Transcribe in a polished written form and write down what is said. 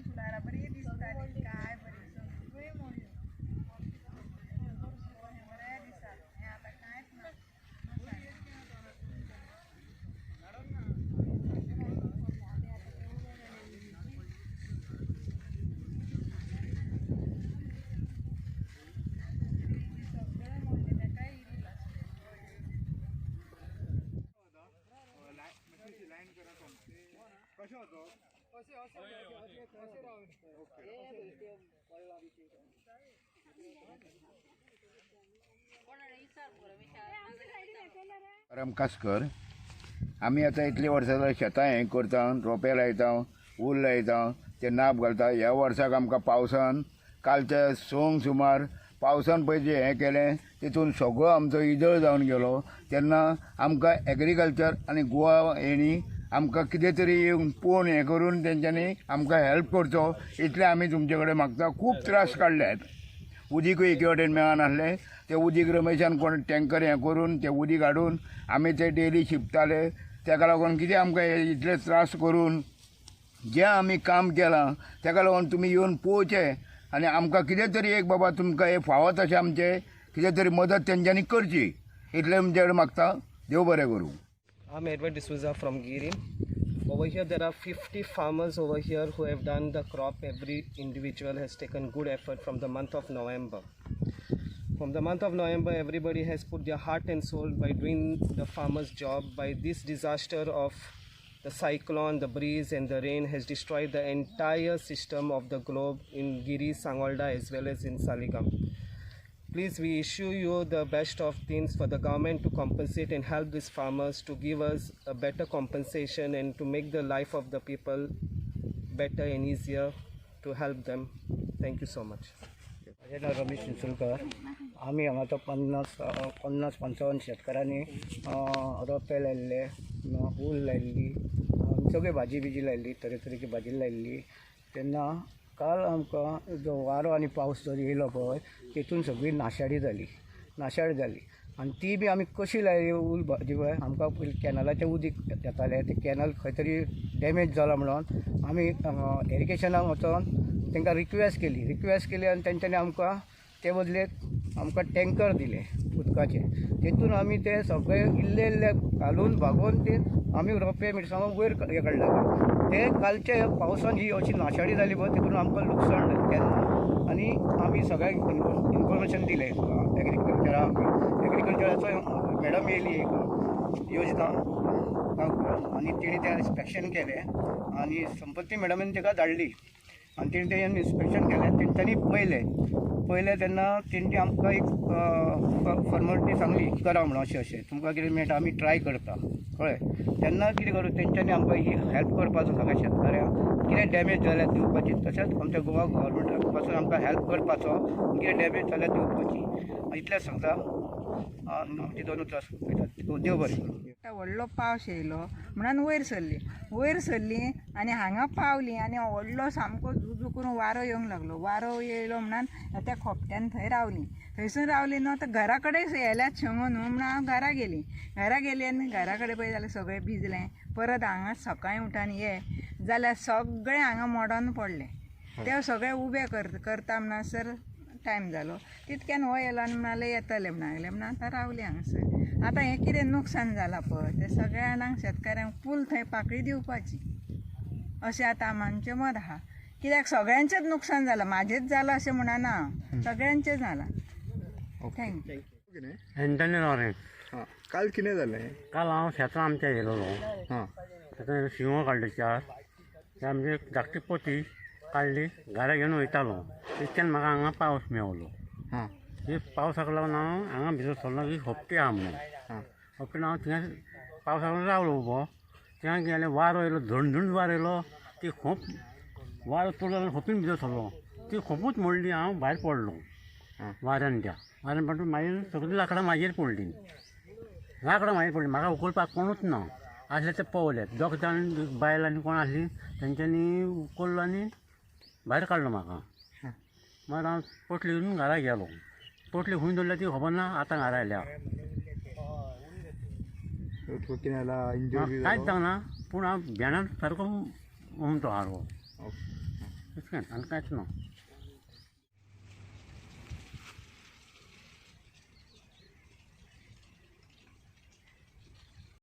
फुलारा बरी दिसताली काय बरी सगळे मोडली बऱ्या दिसता हे आता कांयच ना सगळे मोडले तेका इरील कशें होतो कासकर आमी आतां इतली वर्सां जाल्यार शेतां हें करता रोंपे लायता ऊल लायता ते नाप घालता ह्या वर्साक आमकां पावसान कालच्या संक सुमार पावसान पळय जें हें केलें तितून सगळो आमचो इजळ जावन गेलो तेन्ना आमकां एग्रीकल्चर आनी गोवा हेणी आमकां कितें तरी येवन पळोवन हें करून तेंच्यांनी आमकां हेल्प करचो इतलें आमी तुमचे कडेन मागता. खूब त्रास काडल्यात उदीकूय एके वटेन मेळनासलें तें उदीक रमेशान कोण टँकर हें करून तें उदीक हाडून आमी तें डेली शिंपताले तेका लागून कितें आमकां हे इतले त्रास करून जें आमी काम केलां तेका लागून तुमी येवन पळोवचें आनी आमकां कितें तरी एक बाबा तुमकां हें फावो तशें आमचें कितें तरी मदत तेंच्यांनी करची इतलें तुमचे कडेन मागता. देव बरें करूं. I'm Edward D'Souza from Giri. Over here there are 50 farmers over here who have done the crop. Every individual has taken good effort from the month of November. From the month of November everybody has put their heart and soul by doing the farmer's job. By this disaster of the cyclone, the breeze and the rain has destroyed the entire system of the globe in Giri, Sangolda as well as in Saligam. Please, we issue you the best of things for the government to compensate and help these farmers to give us a better compensation and to make the life of the people better and easier to help them. Thank you so much. माझें नाव रमेश चिंचोलकर. आमी हांगा तो 50-55 शेतकारांनी रोंपे लायिल्ले, ऊल लायिल्ली, सगळी भाजी busy लायिल्ली, तरेतरेची भाजी लायिल्ली. तेन्ना काल आमकां जो वारो आनी पावस जो येयलो पळय तितून सगळी नाशाडी जाली आनी ती बी आमी कशी लायली ऊल भाजी पळय आमकां पयलीं कॅनलाचें उदीक येतालें तें कॅनल खंय तरी डॅमेज जाला म्हणून आमी इरिगेशनाक वचोन तांकां रिक्वेस्ट केली आनी तेंच्यांनी आमकां ते बदलेक आमकां टँकर दिले उदकाचे. तेतून आमी ते सगळे इल्ले घालून भागोवन ते आमी रोंपे मिरसांगो वयर हे काडले. ते कालचे पावसान ही अशी नाशाडी जाली पळय तितून आमकां लुकसाण जालें तेन्ना आनी आमी सगळ्यांक इन्फॉर्मेशन दिलें एग्रीकल्चराचो मॅडम येयली एक योजना आनी तेणी तें इन्स्पेक्शन केलें आनी संपत्ती मॅडमीन ताका धाडली आनी तेणी तें इन्स्पेक्शन केलें तेंच्यांनी पयलें तेन्ना तेंची आमकां एक फॉर्मेलिटी सांगली करा म्हणून अशें तुमकां कितें मेळटा आमी ट्राय करता कळ्ळें. तेन्ना कितें करूं तेंच्यांनी आमकां ही हेल्प करपाचो सगळ्या शेतकाऱ्यांक कितें डॅमेज जाल्यार दिवपाची तशेंच आमच्या गोवा गव्हर्मेंटा पासून आमकां हेल्प करपाचो कितें डॅमेज जाल्यार दिवपाची इतलेंच सांगता. आमची दोनूच वयतात. देव बरें करूं. व्हडलो पावस येयलो म्हणून वयर सरली आनी हांगा पावली आनी व्हडलो सामको झुजू करून वारो येवंक लागलो. वारो येयलो म्हणून त्या खोपट्यान थंय रावली. थंयसून रावली न्हू तर घरा कडेन येयल्यात शेंगो न्हू म्हणून हांव घरा गेली आनी घरा कडेन पळय जाल्यार सगळें भिजलें. परत हांगा सकाळीं उठून जाल्यार सगळें हांगा मोडोन पडलें. ते सगळे उबे करता म्हणसर टायम जालो तितक्यान हो येयलो आनी म्हणाले येतले म्हणून आतां रावली हांगासर. आतां हें कितें नुकसाण जालां पळय तें सगळ्यांक शेतकाऱ्यांक फूल थंय पाकळी दिवपाची अशें आतां आमचें मत आहा. कित्याक सगळ्यांचेंच नुकसाण जालां म्हाजेंच जालां अशें म्हणना सगळ्यांचें जालां. थँक्यू. Antony Lawrence. काल कितें जालें? काल हांव शेतां आमच्या गेलोलो. शेतां शिंगो काडले 4 ते आमचे धाकटी पोती काडली घरा घेवन वयतालो तितक्यान म्हाका हांगा पावस मेवलो. हां हे पावसाक लागून हांव हांगा भितर सरलो की खोपटी आहा म्हणून. हां खोपटीन हांव थिंगा पावसाक लागून रावलो उबो. थिंगा कितें जालें वारो येयलो, झणझण वारो येयलो. ती खोप वारो चड जाल्यार खोपीन भितर सरलो. ती खोपूच मोडली, हांव भायर पडलो वाऱ्यान त्या. वाऱ्यान पडून मागीर सगळीं लांकडां म्हाजेर पडलीं. लांकडां म्हाजेर पडलीं. म्हाका उखलपाक कोणूच ना. आसले ते पवले. दोग जाण बायल आनी कोण आसलीं तेंच्यांनी उखल्लो आनी भायर काडलो म्हाका. मागीर हांव पोटली घेवन घरा गेलो. पोटली खंय दवरल्या ती खबर ना, आतां घरा आयल्या. तुका कितें जालां इंजरी बी कांयच जालो? जावना, पूण हांव भेंडार सारको उमतो हारो. तशें आनी कांयच ना.